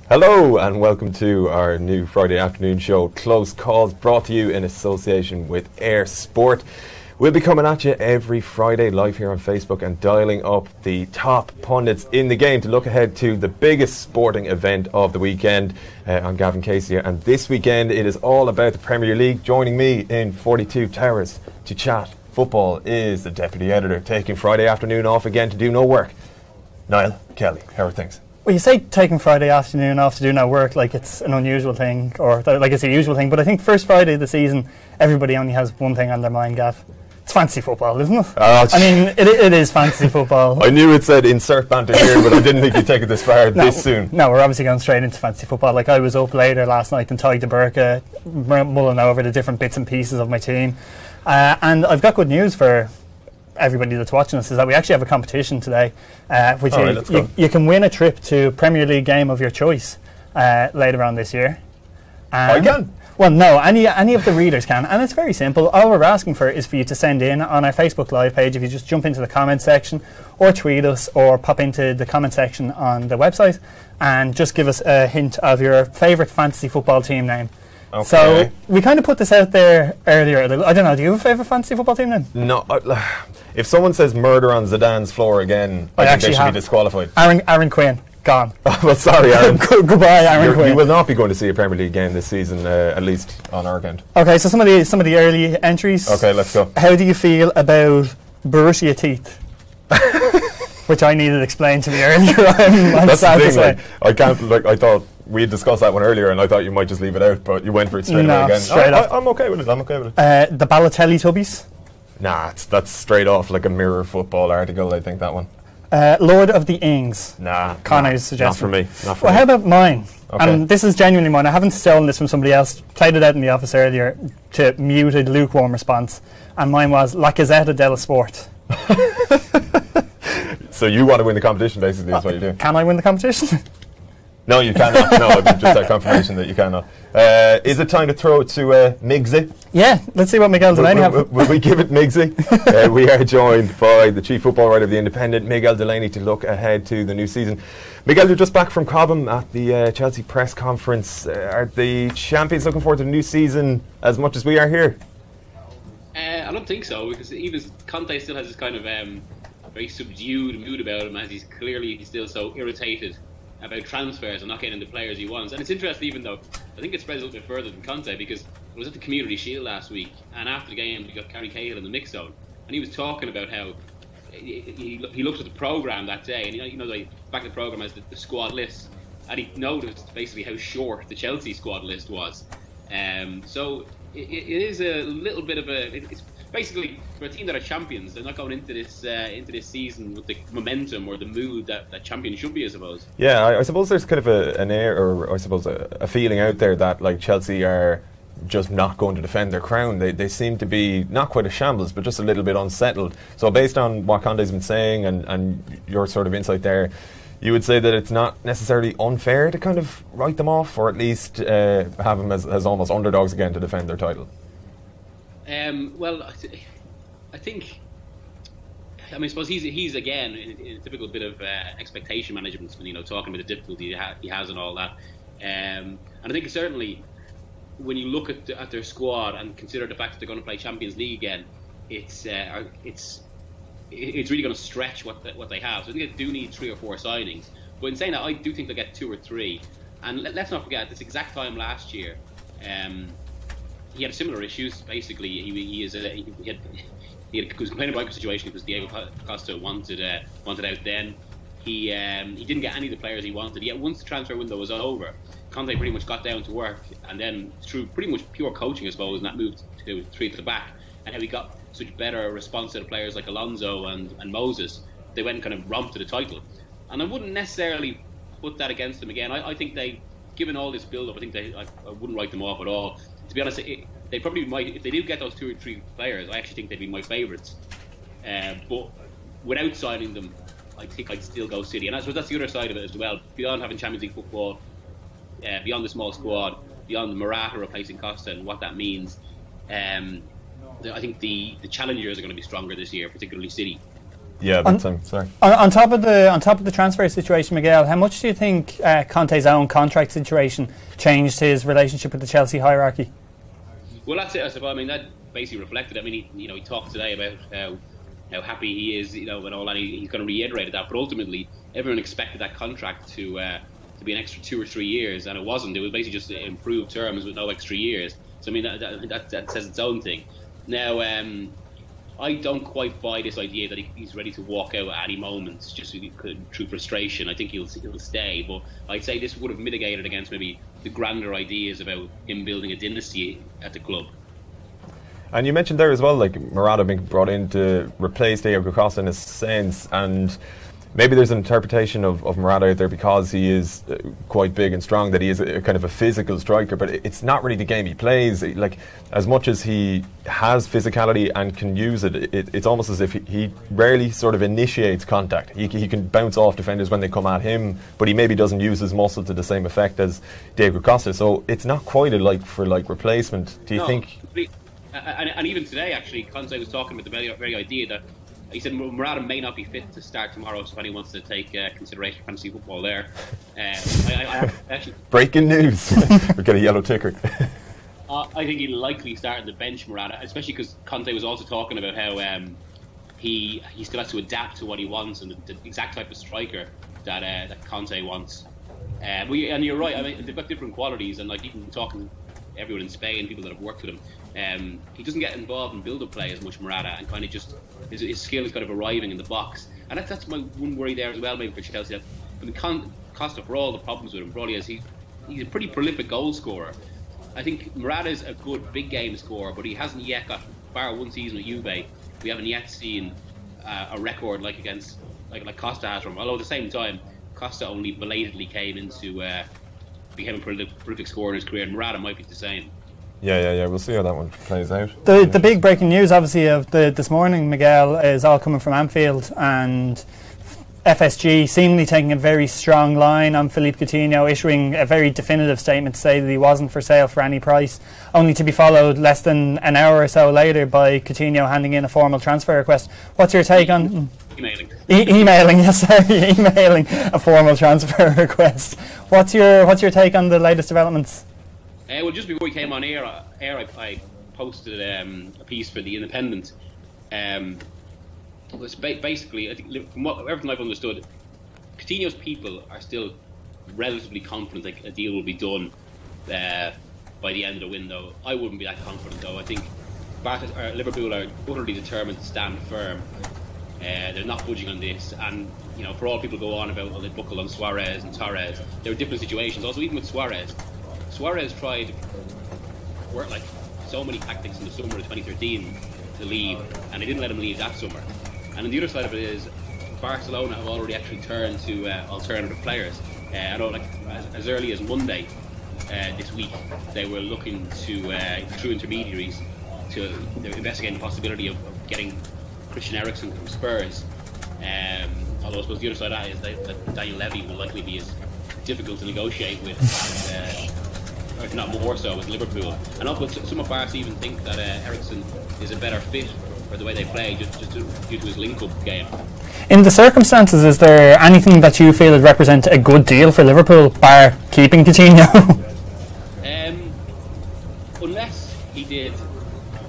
Hello and welcome to our new Friday afternoon show, Close Calls, brought to you in association with Eir Sport. We'll be coming at you every Friday live here on Facebook and dialing up the top pundits in the game to look ahead to the biggest sporting event of the weekend. I'm Gavan Casey, and this weekend it is all about the Premier League. Joining me in 42 Towers to chat football is the Deputy Editor, taking Friday afternoon off again to do no work, Niall Kelly. How are things? Well, you say taking Friday afternoon off to do no work like it's an unusual thing, or like it's a usual thing, but I think first Friday of the season, everybody only has one thing on their mind, Gav. It's fantasy football, isn't it? I mean, it is fantasy football. I knew it said insert banter here, but I didn't think you'd take it this far this soon. No, we're obviously going straight into fantasy football. Like, I was up later last night and tied the Burka, mulling over the different bits and pieces of my team. And I've got good news for everybody that's watching us, is that we actually have a competition today, which you can win a trip to Premier League game of your choice later on this year. I can? Well, no, any of the readers can, and it's very simple. All we're asking for is for you to send in on our Facebook Live page. If you just jump into the comment section, or tweet us, or pop into the comment section on the website, and just give us a hint of your favourite fantasy football team name. Okay. So we kind of put this out there earlier. I don't know, do you have a favourite fantasy football team name? No. If someone says murder on Zidane's floor again, I think they should be disqualified. Aaron Quinn, gone. Well, sorry, Aaron. Goodbye, Aaron Quinn. You will not be going to see a Premier League game this season, at least on our account. Okay, so some of the early entries. Okay, let's go. How do you feel about Borussia teeth? Which I needed explained to me earlier. That's the thing. Like, I can't. Like, I thought we had discussed that one earlier, and I thought you might just leave it out, but you went for it straight away again. I'm okay with it. I'm okay with it. The Balotelli Tubbies. Nah, that's straight off like a Mirror Football article, I think, that one. Lord of the Ings. Nah. Connor's suggestion. Not for me. Well, how about mine? Okay. And this is genuinely mine. I haven't stolen this from somebody else. Played it out in the office earlier to mute a lukewarm response. And mine was La Gazzetta dello Sport. So you want to win the competition, basically, is what you do. Can I win the competition? No, you cannot. No, I've just had confirmation that you cannot. Is it time to throw it to Migsy? Yeah, let's see what Miguel Delaney have. Will we give it Migsy? We are joined by the chief football writer of The Independent, Miguel Delaney, to look ahead to the new season. Miguel, you're just back from Cobham at the Chelsea press conference. Are the champions looking forward to the new season as much as we are here? I don't think so, because even Conte still has this kind of very subdued mood about him, as he's clearly still so irritated about transfers and not getting the players he wants. And it's interesting, even though I think it spreads a little bit further than Conte, because I was at the Community Shield last week, and after the game we got Gary Cahill in the mix zone, and he was talking about how he looked at the programme that day, and the back of the programme has the squad list, and he noticed basically how short the Chelsea squad list was. So it is a little bit of it's basically, for a team that are champions, they're not going into this season with the momentum or the mood that champions should be, I suppose. Yeah, I suppose there's kind of an air, or I suppose a feeling out there that like Chelsea are just not going to defend their crown. They seem to be not quite a shambles, but just a little bit unsettled. So based on what Conte's been saying and your sort of insight there, you would say that it's not necessarily unfair to kind of write them off, or at least have them as almost underdogs again to defend their title. Well, I think. I suppose he's again in a typical bit of expectation management. Talking about the difficulty he has and all that. And I think certainly when you look at their squad and consider the fact that they're going to play Champions League again, it's really going to stretch what they have. So I think they do need 3 or 4 signings. But in saying that, I do think they'll get 2 or 3. And let's not forget, at this exact time last year, he had similar issues. Basically, he was complaining about the situation because Diego Costa wanted out then. He didn't get any of the players he wanted. Yet once the transfer window was over, Conte pretty much got down to work, and then through pretty much pure coaching, I suppose, and that moved to 3 at the back, and how he got such better response to the players like Alonso and Moses, they went and kind of romped to the title. And I wouldn't necessarily put that against them again. I think they, given all this build-up, I wouldn't write them off at all. To be honest, they probably might, if they do get those 2 or 3 players, I actually think they'd be my favourites. But without signing them, I think I'd still go City. And I suppose that's the other side of it as well. Beyond having Champions League football, beyond the small squad, beyond Morata replacing Costa and what that means, I think the challengers are going to be stronger this year, particularly City. Yeah, big time. Sorry. On top of the transfer situation, Miguel, how much do you think Conte's own contract situation changed his relationship with the Chelsea hierarchy? Well, that's it, I suppose. I mean, that basically reflected. I mean, he talked today about how happy he is, and all that. He's kind of reiterated that. But ultimately, everyone expected that contract to be an extra 2 or 3 years, and it wasn't. It was basically just improved terms with no extra years. So I mean, that says its own thing. Now, I don't quite buy this idea that he's ready to walk out at any moment just through frustration. I think he'll stay, but I'd say this would have mitigated against maybe the grander ideas about him building a dynasty at the club. And you mentioned there as well, like Morata being brought in to replace Diego Costa in a sense, and maybe there's an interpretation of Morata out there because he is quite big and strong, that he is a kind of a physical striker, but it's not really the game he plays. Like, as much as he has physicality and can use it, it's almost as if he rarely sort of initiates contact. He can bounce off defenders when they come at him, but he maybe doesn't use his muscle to the same effect as Diego Costa, so it's not quite a like-for-like replacement. Do you think... And even today, actually, Conte was talking about the very idea that he said Morata may not be fit to start tomorrow, so if anyone wants to take consideration for fantasy football there. I actually breaking news. We get a yellow ticker. I think he'll likely start on the bench, Morata, especially because Conte was also talking about how he still has to adapt to what he wants and the exact type of striker that Conte wants. And you're right. I mean, they've got different qualities, and like even talking to everyone in Spain, people that have worked with him. He doesn't get involved in build-up play as much, Morata, and kind of just his skill is kind of arriving in the box, and that's my one worry there as well, maybe for Chelsea. That Costa, for all the problems with him, probably he's a pretty prolific goal scorer. I think Morata is a good big game scorer, but he hasn't yet got, bar one season with Juve, we haven't yet seen a record like Costa has from him. Although at the same time, Costa only belatedly came into became a prolific scorer in his career, and Morata might be the same. Yeah. We'll see how that one plays out. The big breaking news, obviously, of this morning, Miguel, is all coming from Anfield, and FSG seemingly taking a very strong line on Philippe Coutinho, issuing a very definitive statement to say that he wasn't for sale for any price, only to be followed less than an hour or so later by Coutinho handing in a formal transfer request. What's your take on... Emailing. Emailing a formal transfer request. What's your take on the latest developments? Well, just before we came on air, I posted a piece for The Independent. It was basically, I think, from everything I've understood, Coutinho's people are still relatively confident that a deal will be done by the end of the window. I wouldn't be that confident, though. I think Liverpool are utterly determined to stand firm. They're not budging on this, and for all people go on about they buckle on Suarez and Torres, there are different situations. Also, even with Suarez tried work like so many tactics in the summer of 2013 to leave, and they didn't let him leave that summer. And on the other side of it is Barcelona have already actually turned to alternative players. I know, like as early as Monday this week, they were looking to through intermediaries to investigate the possibility of getting Christian Eriksen from Spurs. Although I suppose the other side of that is that Daniel Levy will likely be as difficult to negotiate with, if not more so, as Liverpool. And also, some of us even think that Eriksen is a better fit for the way they play, just due to his link-up game. In the circumstances, is there anything that you feel would represent a good deal for Liverpool, bar keeping Coutinho? Unless he did,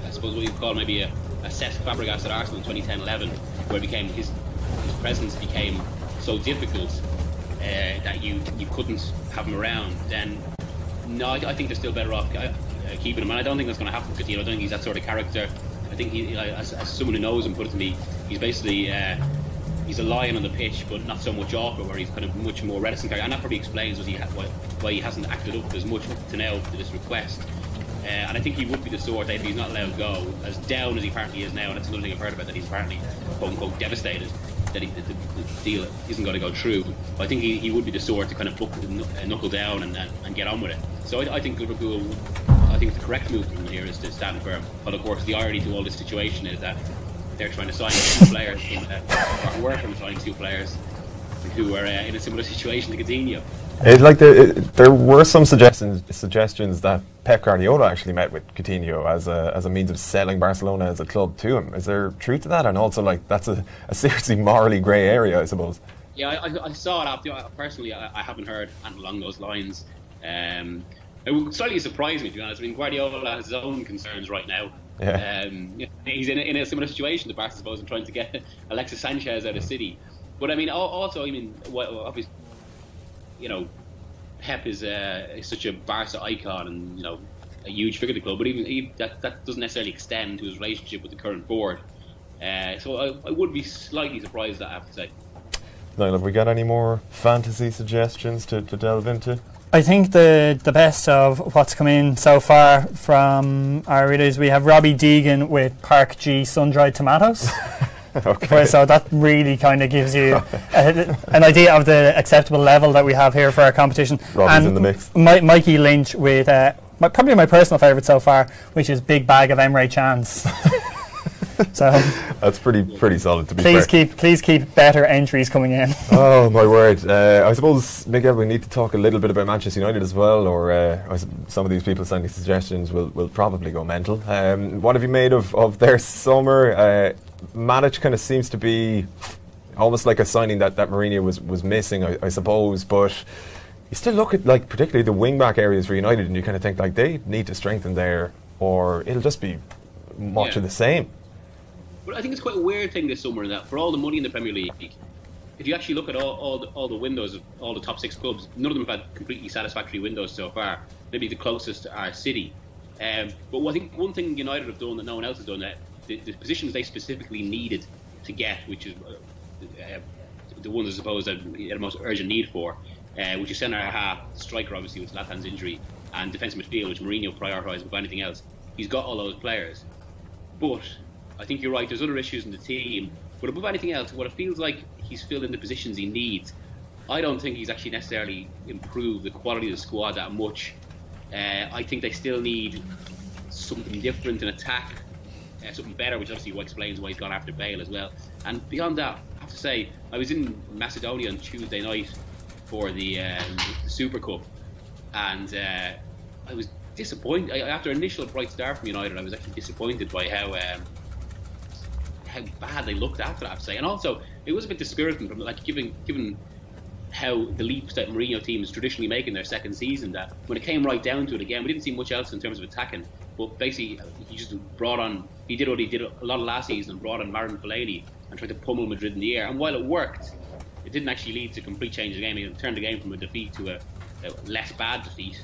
I suppose what you'd call maybe a Cesc Fabregas at Arsenal in 2010-11, where his presence became so difficult that you couldn't have him around, then no, I think they're still better off keeping him. And I don't think that's going to happen because I don't think he's that sort of character. I think as someone who knows him put it to me, he's basically he's a lion on the pitch, but not so much off it, where he's kind of much more reticent. And that probably explains why he hasn't acted up as much to now to this request. And I think he would be the sort that if he's not allowed go, as down as he apparently is now, and that's another thing I've heard about, that he's apparently quote-unquote devastated that the deal isn't going to go through. But I think he would be the sort to kind of knuckle down and get on with it. So I think Liverpool, I think the correct move from here is to stand firm. But of course, the irony to all this situation is that they're trying to sign two players, or work on signing two players, who are in a similar situation to Coutinho. There were some suggestions that Pep Guardiola actually met with Coutinho as a means of selling Barcelona as a club to him. Is there truth to that? And also, that's a seriously morally grey area, I suppose. Yeah, I saw it after. Personally, I haven't heard anything along those lines. It would slightly surprise me, to be honest. I mean, Guardiola has his own concerns right now. Yeah. He's in a similar situation to Barca, I suppose, in trying to get Alexis Sanchez out of City. But I mean, also, obviously, Pep is such a Barca icon and a huge figure of the club. But even that doesn't necessarily extend to his relationship with the current board. So I would be slightly surprised that I have to say. Niall, have we got any more fantasy suggestions to delve into? I think the best of what's come in so far from our readers, we have Robbie Deegan with Park G sun-dried tomatoes. Okay. So that really kind of gives you an idea of the acceptable level that we have here for our competition. Robbie's in the mix. Mikey Lynch with probably my personal favourite so far, which is Big Bag of Emre Chan's. So that's pretty solid, to be fair. Please keep better entries coming in. Oh my word! I suppose, Miguel, we need to talk a little bit about Manchester United as well, or some of these people sending suggestions will probably go mental. What have you made of their summer? Matic kind of seems to be almost like a signing that Mourinho was missing, I suppose, but you still look at particularly the wing-back areas for United and you kind of think they need to strengthen there, or it'll just be much of the same. But I think it's quite a weird thing this summer that for all the money in the Premier League, if you actually look at all the windows of all the top 6 clubs, none of them have had completely satisfactory windows so far. Maybe the closest are City. But I think one thing United have done that no one else has done, that the positions they specifically needed to get, which is the ones I suppose that they had the most urgent need for, which is centre half, striker obviously with Zlatan's injury, and defensive midfield, which Mourinho prioritised above anything else. He's got all those players. But I think you're right, there's other issues in the team. But above anything else, what it feels like he's filled in the positions he needs. I don't think he's actually necessarily improved the quality of the squad that much. I think they still need something different in attack, something better, which obviously explains why he's gone after Bale as well. And beyond that, I have to say, I was in Macedonia on Tuesday night for the Super Cup, and I was disappointed. After an initial bright start from United, I was actually disappointed by how bad they looked after that, I have to say. And also, it was a bit dispiriting from given how the leaps that Mourinho teams traditionally make in their second season, that when it came right down to it again, we didn't see much else in terms of attacking. But basically, he just he did what he did a lot of last season and brought on Marin Fellaini and tried to pummel Madrid in the air. And while it worked, it didn't actually lead to a complete change of the game. It turned the game from a defeat to a less bad defeat.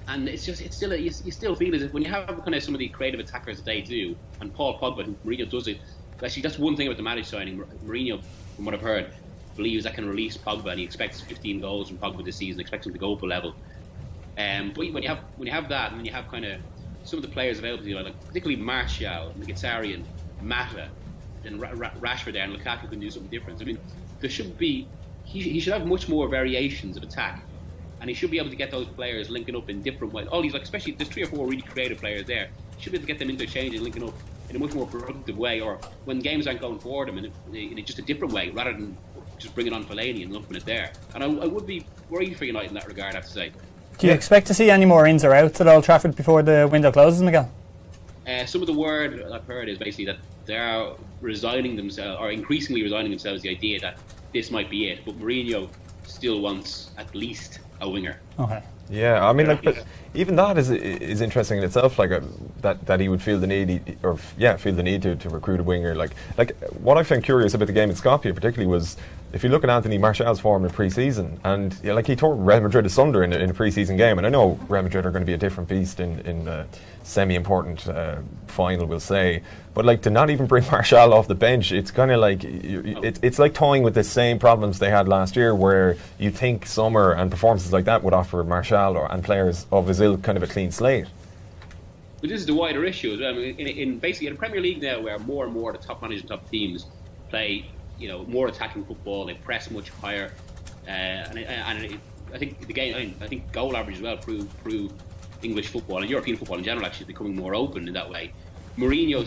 And you still feel as if when you have kind of some of the creative attackers that they do, and Paul Pogba, who Mourinho does it, actually that's one thing about the Matic signing. Mourinho, from what I've heard, believes that can release Pogba, and he expects 15 goals from Pogba this season, expects him to go up a level. But when you have that, and then you have kind of some of the players available to you, like particularly Martial, Mkhitaryan, Mata, and Rashford there, and Lukaku can do something different. I mean, there should be he should have much more variations of attack. And he should be able to get those players linking up in different ways. All these, especially there's 3 or 4 really creative players there. He should be able to get them interchanging, linking up in a much more productive way, or when games aren't going for them in just a different way, rather than just bringing on Fellaini and lumping it there. And I would be worried for United in that regard, I have to say. Do you expect to see any more ins or outs at Old Trafford before the window closes, Miguel? Some of the word I've heard is basically that they're resigning themselves, or increasingly resigning themselves, the idea that this might be it. But Mourinho still wants at least a winger. Okay. Yeah, I mean, but even that is interesting in itself. That he would feel the need, feel the need to recruit a winger. Like what I found curious about the game in Skopje, particularly, was if you look at Anthony Martial's form in pre-season, and he tore Real Madrid asunder in a pre-season game. And I know Real Madrid are going to be a different beast in a semi-important final, we'll say. But to not even bring Martial off the bench, it's kind of it's like toying with the same problems they had last year, where you think summer and performances like that would offer Martial and players of his ilk kind of a clean slate. But this is the wider issue as well. I mean, in basically in the Premier League now, where more and more the top managers and top teams play, more attacking football, they press much higher, I think the game, I think goal average as well prove English football and European football in general actually becoming more open in that way. Mourinho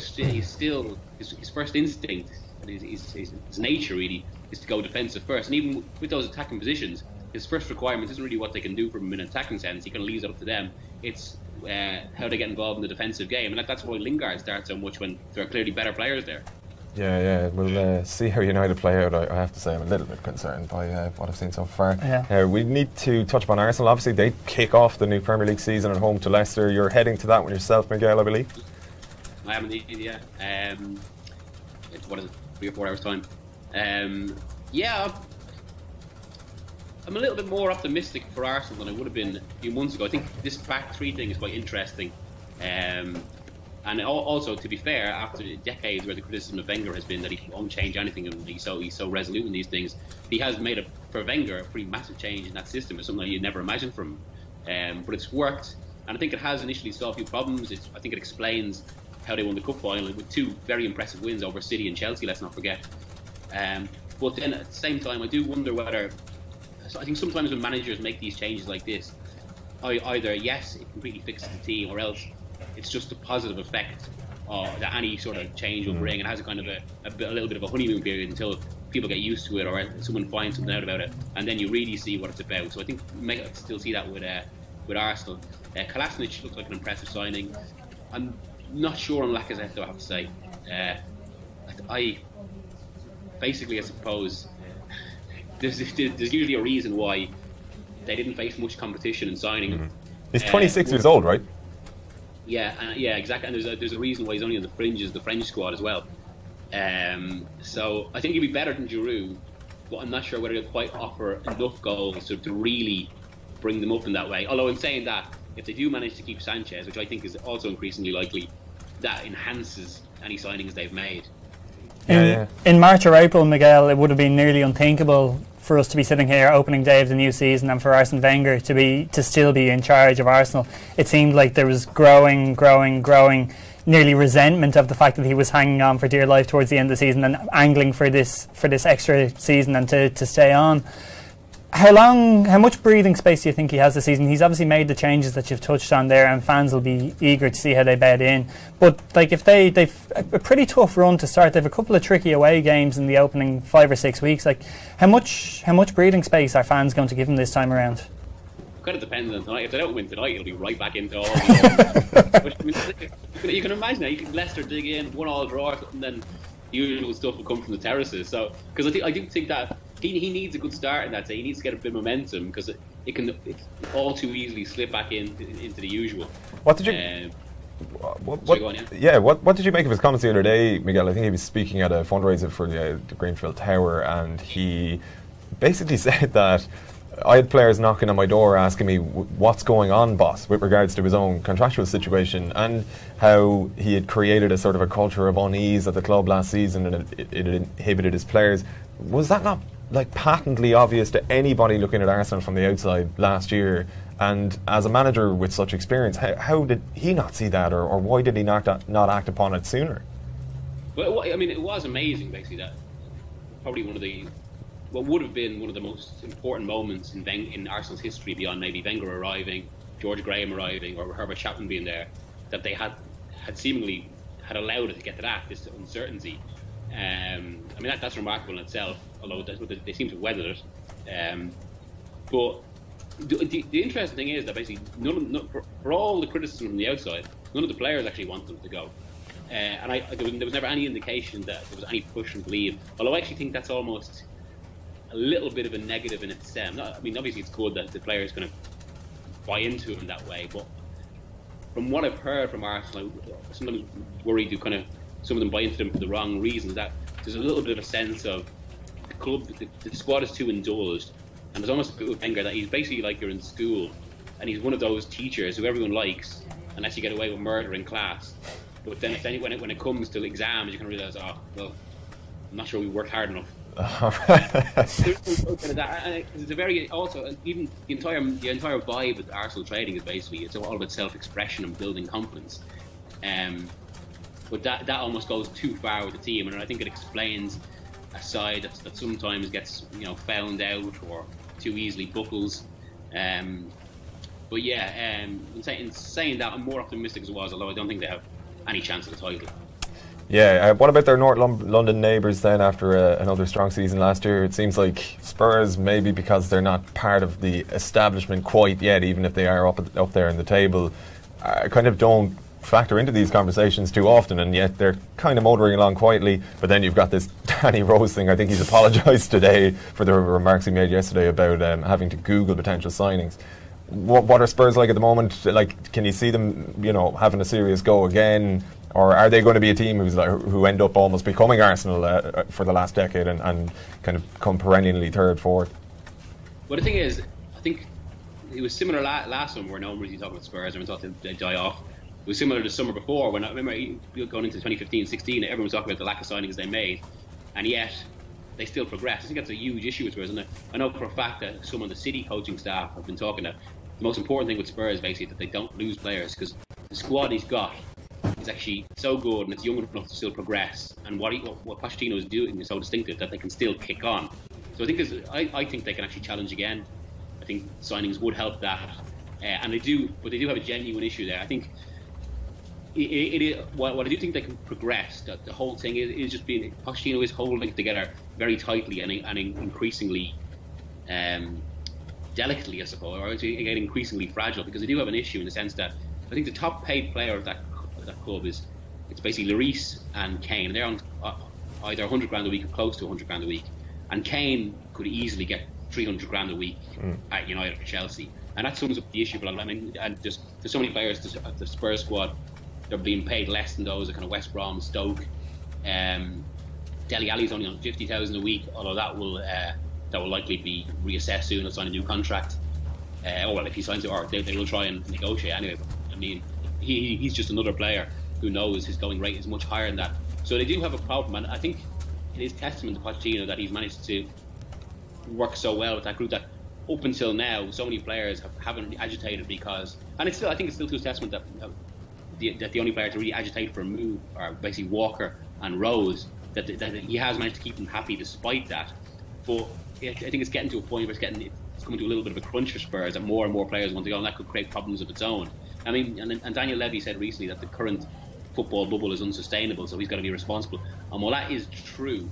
his first instinct his nature really is to go defensive first. And even with those attacking positions, his first requirement isn't really what they can do from an attacking sense. He kind of leaves it up to them. It's how they get involved in the defensive game, and that's why Lingard starts so much when there are clearly better players there. Yeah. We'll see how United play out. I have to say I'm a little bit concerned by what I've seen so far. Yeah. We need to touch upon Arsenal. Obviously, they kick off the new Premier League season at home to Leicester. You're heading to that one yourself, Miguel, I believe. I am indeed, yeah. What is it, 3 or 4 hours time? Yeah, I'm a little bit more optimistic for Arsenal than I would have been a few months ago. I think this back three thing is quite interesting. And also, to be fair, after decades where the criticism of Wenger has been that he won't change anything and he's so resolute in these things, he has made, for Wenger, a pretty massive change in that system. It's something you'd never imagined from him. But it's worked, and I think it has initially solved a few problems. I think it explains how they won the cup final with 2 very impressive wins over City and Chelsea, let's not forget. But then at the same time, I do wonder whether... So I think sometimes when managers make these changes like this, either yes, it completely fixes the team, or else it's just a positive effect that any sort of change will bring, and has a kind of a little bit of a honeymoon period until people get used to it, or someone finds something out about it, and then you really see what it's about. So I think we might still see that with Arsenal. Kolasinac looks like an impressive signing. I'm not sure on Lacazette, though, I have to say. I suppose there's usually a reason why they didn't face much competition in signing him. He's 26 years old, right? Yeah, exactly. And there's a reason why he's only on the fringes of the French squad as well. So I think he'd be better than Giroud, but I'm not sure whether he'll quite offer enough goals to really bring them up in that way. Although in saying that, if they do manage to keep Sanchez, which I think is also increasingly likely, that enhances any signings they've made. In March or April, Miguel, it would have been nearly unthinkable for us to be sitting here opening day of the new season and for Arsene Wenger to still be in charge of Arsenal. It seemed like there was growing nearly resentment of the fact that he was hanging on for dear life towards the end of the season and angling for this extra season and to stay on. How much breathing space do you think he has this season? He's obviously made the changes that you've touched on there, and fans will be eager to see how they bed in. But like, if they've a pretty tough run to start, they've a couple of tricky away games in the opening 5 or 6 weeks. Like, how much breathing space are fans going to give him this time around? It kind of depends on tonight. If they don't win tonight, it'll be right back into all the you can imagine that. You can Leicester dig in, 1-1 draw, and then the usual stuff will come from the terraces. So, because I do think that he needs a good start in that day. He needs to get a bit of momentum, because it can all too easily slip back into the usual. What did you? What did you make of his comments the other day, Miguel? I think he was speaking at a fundraiser for the Greenfield Tower, and he basically said that I had players knocking on my door asking me what's going on, boss, with regards to his own contractual situation, and how he had created a sort of a culture of unease at the club last season, and it inhibited his players. Was that not like patently obvious to anybody looking at Arsenal from the outside last year? And as a manager with such experience, how did he not see that, or why did he not act upon it sooner? Well, I mean, it was amazing, basically, that probably what would have been one of the most important moments in Arsenal's history, beyond maybe Wenger arriving, George Graham arriving, or Herbert Chapman being there, that they had seemingly allowed it to get to that, this uncertainty. I mean, that's remarkable in itself, although they seem to have weathered it. But the interesting thing is that basically, for all the criticism from the outside, none of the players actually want them to go. And there was never any indication that there was any push and believe. Although I actually think that's almost a little bit of a negative in itself. I mean, obviously it's good that the players kind of buy into it in that way, but from what I've heard from Arsenal, I sometimes worry do kind of some of them buy into them for the wrong reasons. That there's a little bit of a sense of the club, the squad is too indulged, and there's almost a bit with Wenger that he's basically like you're in school, and he's one of those teachers who everyone likes unless you get away with murder in class. But then when it comes to exams, you can realise, oh well, I'm not sure we worked hard enough. It's a very also even the entire vibe of Arsenal trading is basically it's all about self-expression and building confidence, but that almost goes too far with the team, and I think it explains a side that sometimes gets found out or too easily buckles. But yeah, in saying that, I'm more optimistic as I was, although I don't think they have any chance of the title. Yeah, what about their North London neighbours then after another strong season last year? It seems like Spurs, maybe because they're not part of the establishment quite yet, even if they are up there in the table, kind of don't factor into these conversations too often, and yet they're kind of motoring along quietly. But then you've got this Danny Rose thing. I think he's apologised today for the remarks he made yesterday about having to Google potential signings. What are Spurs like at the moment? Like, can you see them, having a serious go again? Or are they going to be a team who end up almost becoming Arsenal for the last decade and kind of come perennially third, fourth? Well, the thing is, I think it was similar last summer where no one really talking about Spurs. Everyone thought they'd die off. It was similar the summer before when I remember going into 2015-16, everyone was talking about the lack of signings they made, and yet they still progressed. I think that's a huge issue with Spurs, and I know for a fact that some of the City coaching staff have been talking that the most important thing with Spurs basically that they don't lose players, because the squad he's got is actually so good and it's young enough to still progress, and what Pochettino is doing is so distinctive that they can still kick on. So I think they can actually challenge again. I think signings would help that, and they do have a genuine issue there. I think what I do think they can progress. That the whole thing is just being Pochettino is holding it together very tightly and increasingly delicately, I suppose, or again increasingly fragile, because they do have an issue in the sense that I think the top paid player of that club it's basically Lloris and Kane, and they're on either 100 grand a week or close to 100 grand a week, and Kane could easily get 300 grand a week at United or Chelsea, and that sums up the issue. But I mean, and there's so many players at the Spurs squad they're being paid less than those at kind of West Brom, Stoke. Dele Alli's only on 50,000 a week, although that will likely be reassessed soon. He'll sign a new contract. If he signs it, or they will try and negotiate anyway. But, I mean, he's just another player who knows his going rate is much higher than that. So they do have a problem, and I think it is testament to Pochettino that he's managed to work so well with that group that up until now so many players haven't agitated because, and I think it's still to his testament that the only player to really agitate for a move are basically Walker and Rose, that he has managed to keep them happy despite that. But I think it's getting to a point where it's coming to a little bit of a crunch for Spurs, that more and more players want to go, and that could create problems of its own. I mean, and Daniel Levy said recently that the current football bubble is unsustainable, so he's got to be responsible. And while that is true,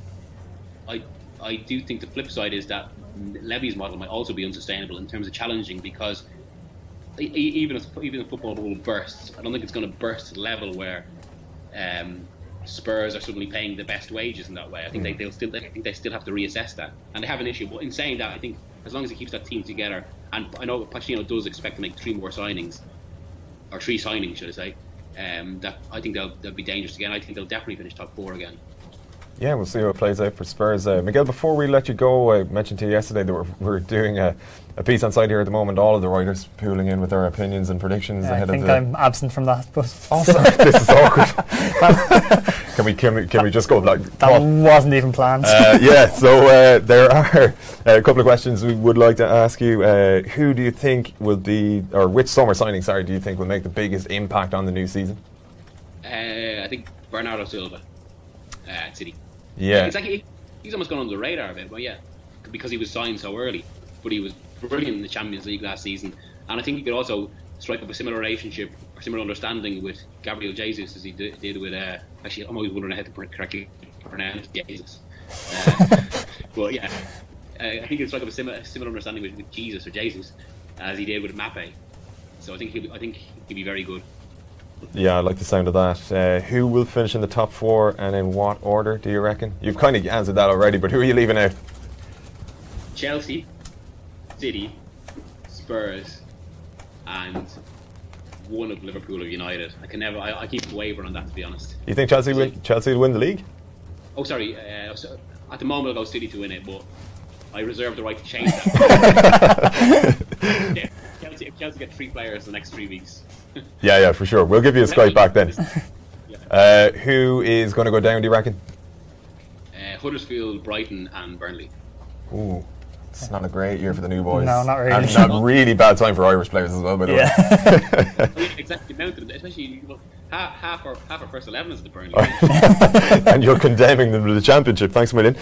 I do think the flip side is that Levy's model might also be unsustainable in terms of challenging, because even if football bubble bursts, I don't think it's going to burst to the level where Spurs are suddenly paying the best wages in that way. I think they still have to reassess that, and they have an issue. But in saying that, I think as long as he keeps that team together, and I know Pochettino does expect to make three signings, should I say, that I think they'll be dangerous again. I think they'll definitely finish top four again. Yeah, we'll see how it plays out for Spurs. Miguel, before we let you go, I mentioned to you yesterday that we're doing a piece on site here at the moment, all of the writers pooling in with their opinions and predictions ahead of the... I think I'm absent from that, but... Oh, sorry, this is awkward. Can we just go like... That wasn't even planned. So there are a couple of questions we would like to ask you. Who do you think will be, or which summer signing, do you think will make the biggest impact on the new season? I think Bernardo Silva at City. Yeah. It's like he's almost gone under the radar a bit, but yeah, because he was signed so early. But he was brilliant in the Champions League last season, and I think he could also strike up a similar relationship or similar understanding with Gabriel Jesus as he did with. Actually, I'm always wondering how to correctly pronounce Jesus. But yeah, I think he could strike up a similar understanding with Jesus or Jesus as he did with Mappe. So I think he'd be very good. Yeah, I like the sound of that. Who will finish in the top four, and in what order do you reckon? You've kind of answered that already, but who are you leaving out? Chelsea, City, Spurs, and one of Liverpool or United. I keep wavering on that, to be honest. You think Chelsea will win the league? Oh, sorry. At the moment, I'll go City to win it, but I reserve the right to change that. If Chelsea get 3 players the next 3 weeks. Yeah, for sure. We'll give you a Skype back then. Who is going to go down, do you reckon? Huddersfield, Brighton and Burnley. Ooh, it's not a great year for the new boys. No, not really. And a really bad time for Irish players as well, by the way. Exactly, especially half our first 11 is the Burnley. And you're condemning them to the Championship. Thanks a million.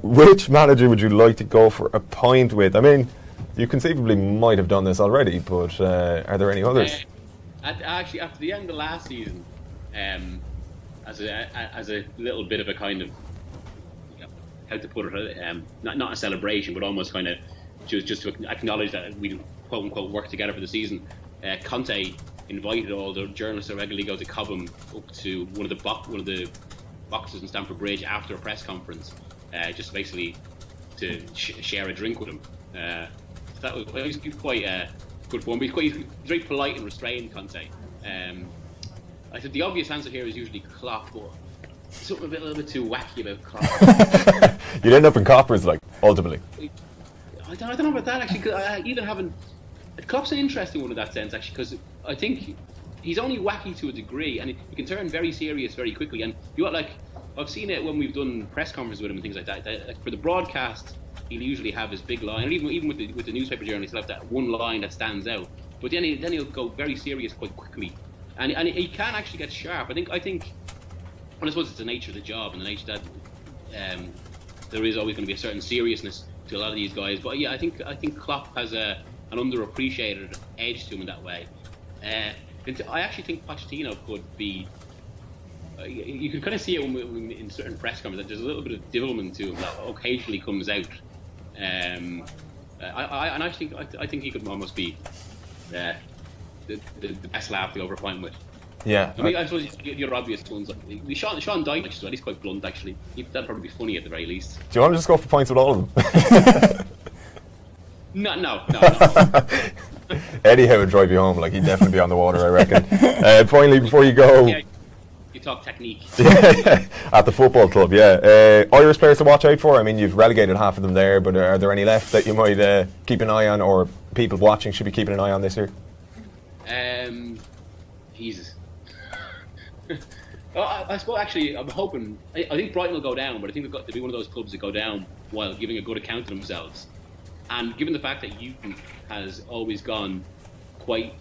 Which manager would you like to go for a point with? I mean, you conceivably might have done this already, but are there any others? Actually, after the end of last season, as a little bit of a kind of, how to put it, not a celebration, but almost kind of just to acknowledge that we quote unquote work together for the season. Conte invited all the journalists that regularly go to Cobham up to one of the boxes in Stamford Bridge after a press conference, just basically to share a drink with him. So that was quite good fun. But he's very polite and restrained, Conte. I said the obvious answer here is usually Klopp, but something a little bit too wacky about Klopp. You'd end up in coppers, like, ultimately. I don't know about that, actually. Cause Klopp's an interesting one in that sense, actually, because I think he's only wacky to a degree, and he can turn very serious very quickly. And I've seen it when we've done press conferences with him and things like that. Like for the broadcast, he'll usually have his big line, and even with the newspaper journalists, he'll have that one line that stands out. But then he'll go very serious quite quickly, and he can actually get sharp. I think, and I suppose it's the nature of the job and the nature that there is always going to be a certain seriousness to a lot of these guys. But yeah, I think Klopp has an underappreciated edge to him in that way. I actually think Pochettino could be. You can kind of see it in certain press conferences. There's a little bit of devilment to him that occasionally comes out. I think he could almost be the best lad to go over a pint with. Yeah. I mean, I suppose your obvious ones. Like, Sean Dyche as well. He's quite blunt, actually. That'd probably be funny at the very least. Do you want to just go for points with all of them? No. Eddie would drive you home. Like, he'd definitely be on the water, I reckon. Finally, before you go... Yeah, you talk technique. Yeah, at the football club, yeah. Irish players to watch out for? I mean, you've relegated half of them there, but are there any left that you might keep an eye on, or people watching should be keeping an eye on this year? Jesus. I suppose, actually, I'm hoping... I think Brighton will go down, but I think they've got to be one of those clubs that go down while giving a good account of themselves. And given the fact that Newton has always gone quite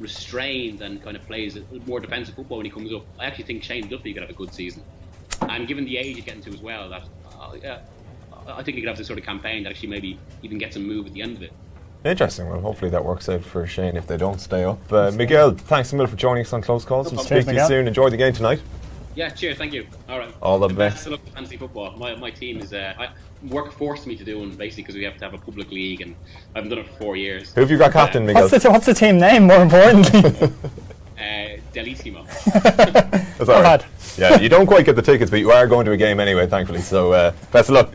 restrained and kind of plays more defensive football when he comes up, I actually think Shane Duffy could have a good season. And given the age he's getting to as well, that I think he could have this sort of campaign that actually maybe even get some move at the end of it. Interesting. Well, hopefully that works out for Shane if they don't stay up. Miguel, thanks a million for joining us on Close Calls. We'll speak to you soon. Enjoy the game tonight. Yeah, cheers, thank you. All right. All the best. Of luck with fantasy football. My team is work forced me to do one basically because we have to have a public league, and I haven't done it for 4 years. Who have you got captain, Miguel? What's the team name, more importantly? Delissimo. That's all right. Yeah, you don't quite get the tickets, but you are going to a game anyway, thankfully. So best of luck.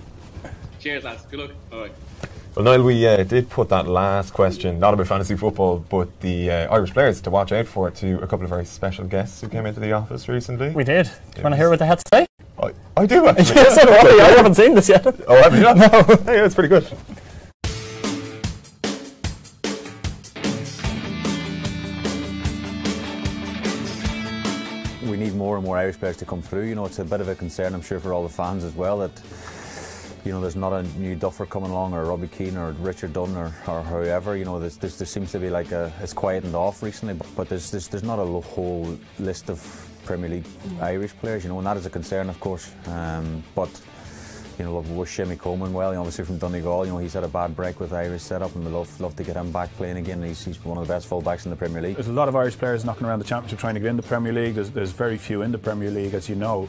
Cheers, lads. Good luck. All right. Well, Niall, we did put that last question, not about fantasy football, but the Irish players to watch out for, to a couple of very special guests who came into the office recently. We did. Do you want to hear what they had to say? I do, actually. Yes, I haven't seen this yet. Oh, haven't you? No. Hey, it's pretty good. We need more and more Irish players to come through. You know, it's a bit of a concern, I'm sure, for all the fans as well, that, you know, there's not a new Duffer coming along, or Robbie Keane, or Richard Dunn, or whoever. You know, there seems to be like it's quietened off recently, but there's not a whole list of Premier League Irish players, you know, and that is a concern, of course. But you know, we wish Shimmy Coleman well. You know, obviously from Donegal, you know, he's had a bad break with the Irish setup, and we love to get him back playing again. He's one of the best full-backs in the Premier League. There's a lot of Irish players knocking around the Championship trying to get in the Premier League. There's very few in the Premier League, as you know.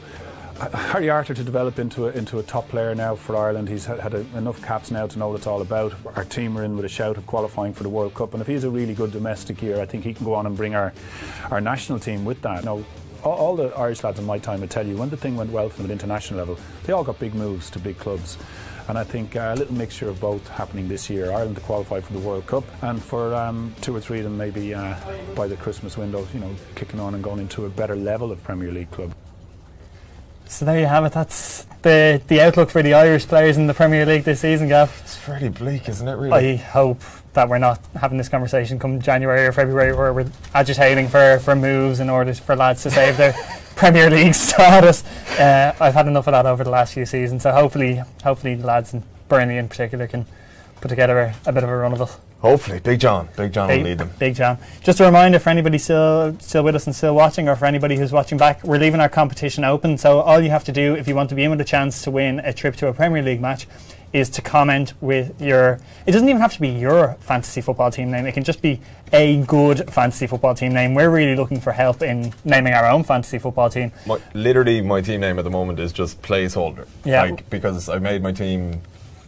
Harry Arter to develop into a top player now for Ireland. He's had enough caps now to know what it's all about. Our team are in with a shout of qualifying for the World Cup, and if he has a really good domestic year, I think he can go on and bring our national team with that. Now, all the Irish lads in my time would tell you, when the thing went well from an international level, they all got big moves to big clubs. And I think a little mixture of both happening this year. Ireland to qualify for the World Cup, and for 2 or 3 of them maybe by the Christmas window, you know, kicking on and going into a better level of Premier League club. So there you have it. That's the outlook for the Irish players in the Premier League this season, Gav. It's fairly bleak, isn't it, really? I hope that we're not having this conversation come January or February where we're agitating for moves in order for lads to save their Premier League status. I've had enough of that over the last few seasons, so hopefully the lads in Burnley in particular can put together a bit of a run of it. Hopefully. Big John will lead them. Big John. Just a reminder for anybody still with us and still watching, or for anybody who's watching back, we're leaving our competition open. So all you have to do if you want to be in with a chance to win a trip to a Premier League match is to comment with your... It doesn't even have to be your fantasy football team name. It can just be a good fantasy football team name. We're really looking for help in naming our own fantasy football team. Literally, my team name at the moment is just placeholder. Yeah. Like, because I made my team...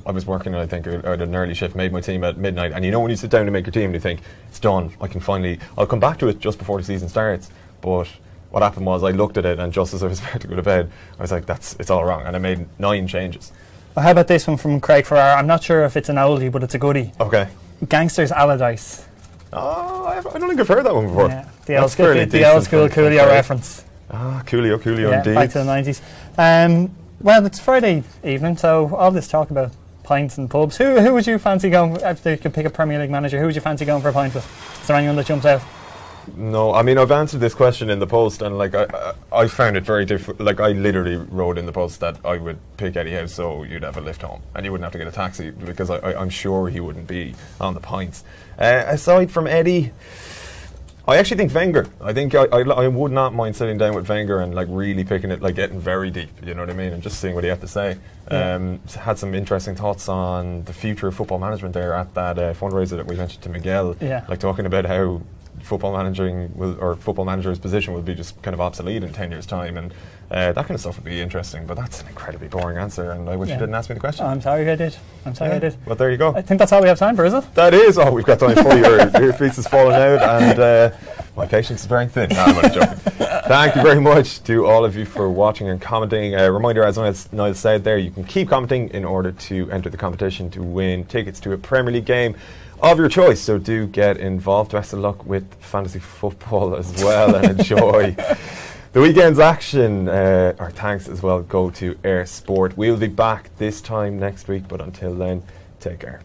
I was working, I think, at an early shift, made my team at midnight, and you know when you sit down to make your team and you think, it's done, I'll come back to it just before the season starts. But what happened was I looked at it, and just as I was about to go to bed, I was like, it's all wrong, and I made 9 changes. Well, how about this one from Craig Farrar? I'm not sure if it's an oldie, but it's a goodie. Okay. Gangsters Allardyce. Oh, I don't think I've heard that one before. Yeah, the old school Coolio reference. Ah, Coolio yeah, indeed. Back to the 90s. Well, it's Friday evening, so all this talk about pints and pubs. Who would you fancy going, if you could pick a Premier League manager, who would you fancy going for a pint with? Is there anyone that jumps out? No, I mean, I've answered this question in the post, and like I found it very difficult. Like, I literally wrote in the post that I would pick Eddie Howe so you'd have a lift home and you wouldn't have to get a taxi, because I'm sure he wouldn't be on the pints. Aside from Eddie, I actually think Wenger. I think I would not mind sitting down with Wenger and like really picking it, like getting very deep, you know what I mean, and just seeing what he had to say. Had some interesting thoughts on the future of football management there at that fundraiser that we mentioned to Miguel. Yeah. Like talking about how football manager's position will be just kind of obsolete in 10 years' time, and that kind of stuff would be interesting. But that's an incredibly boring answer, and I wish you didn't ask me the question. I'm sorry I did. I did. Well, there you go. I think that's all we have time for, is it? That is all we've got time for. Your piece is falling out, and my patience is wearing thin. No, I'm only joking. Thank you very much to all of you for watching and commenting. A reminder, as Niall said there, you can keep commenting in order to enter the competition to win tickets to a Premier League game of your choice. So do get involved. Best of luck with fantasy football as well, and enjoy the weekend's action. Our thanks as well go to Eir Sport. We'll be back this time next week, but until then, take care.